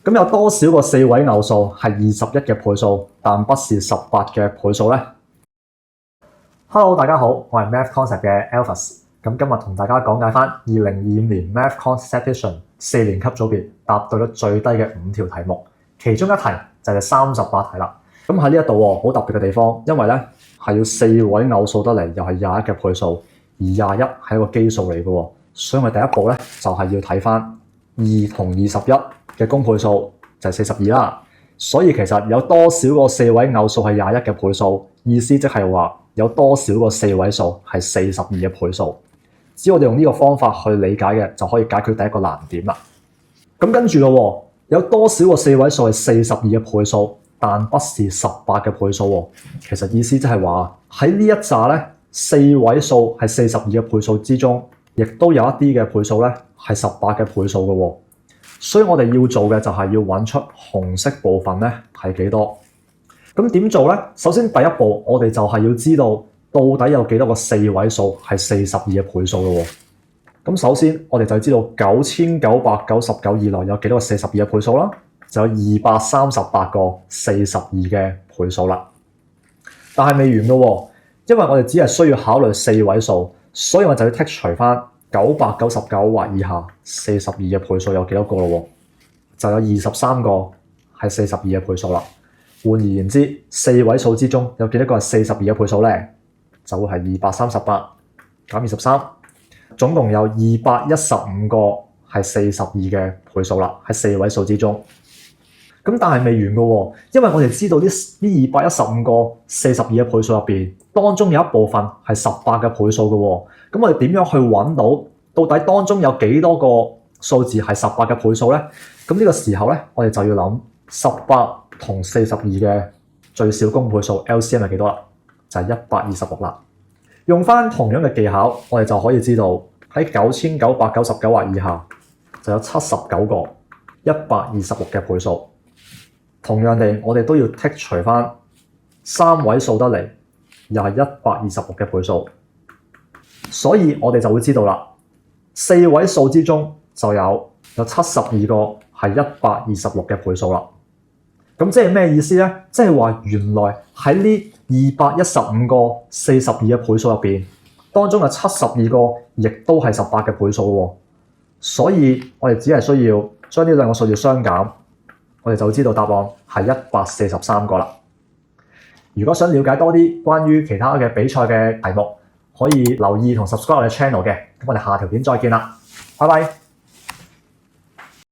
咁有多少個四位偶數係21嘅倍數，但不是18嘅倍數呢？ Hello， 大家好，我係 Math Concept 嘅 Alphas。咁今日同大家講解翻2025年 Math Concept Edition 4年級組別答對率最低嘅5條題目，其中一題就係38題啦。咁喺呢一度好特別嘅地方，因為咧係要4位偶數得嚟，又係21嘅倍數，而21係一個基數嚟嘅，所以我哋第一步咧就係要睇翻2同21嘅公倍數就係42啦。所以其實有多少個4位偶數係21嘅倍數，意思即係話有多少個4位數係42嘅倍數。只要我哋用呢個方法去理解嘅，就可以解決第一個難點啦。咁跟住咯，有多少個4位數係42嘅倍數，但不是18嘅倍數？其實意思即係話喺呢一紮咧4位數係42嘅倍數之中，亦都有一啲嘅倍數咧係18嘅倍數嘅。所以我哋要做嘅就係要揾出紅色部分咧係幾多。咁點做咧？首先第一步，我哋就係要知道到底有幾多個4位數係42嘅倍數咯。咁首先我哋就知道9999以內有幾多個42嘅倍數啦，就有238個42嘅倍數啦。但係未完嘅，因為我哋只係需要考慮4位數，所以我就要剔除翻999或以下42嘅倍數有幾多個咯？就有23個係42嘅倍數啦。換而言之，4位數之中有幾多個係42嘅倍數咧？就會係238減23，總共有215個係42嘅倍數啦，喺4位數之中。咁但係未完嘅，因為我哋知道呢215個42嘅倍數入邊，當中有一部分係18嘅倍數嘅。咁我哋點樣去揾到底當中有幾多個數字係18嘅倍數咧？咁呢個時候咧，我哋就要諗18同42嘅最小公倍數 LCM 係幾多啦？就係126啦。用翻同樣嘅技巧，我哋就可以知道喺9999或以下就有79個126嘅倍數。同樣地，我哋都要剔除翻3位數得嚟，又係126嘅倍數。所以我哋就會知道啦，4位數之中就有72個係126嘅倍數啦。咁即係咩意思咧？即係話原來喺呢215個42嘅倍數入邊，當中有72個亦都係18嘅倍數喎。所以我哋只係需要將呢兩個數字相減，我哋就知道答案係143個啦。如果想了解多啲關於其他嘅比賽嘅題目，可以留意同 subscribe 我哋 channel 嘅。咁我哋下條片再見啦，拜拜。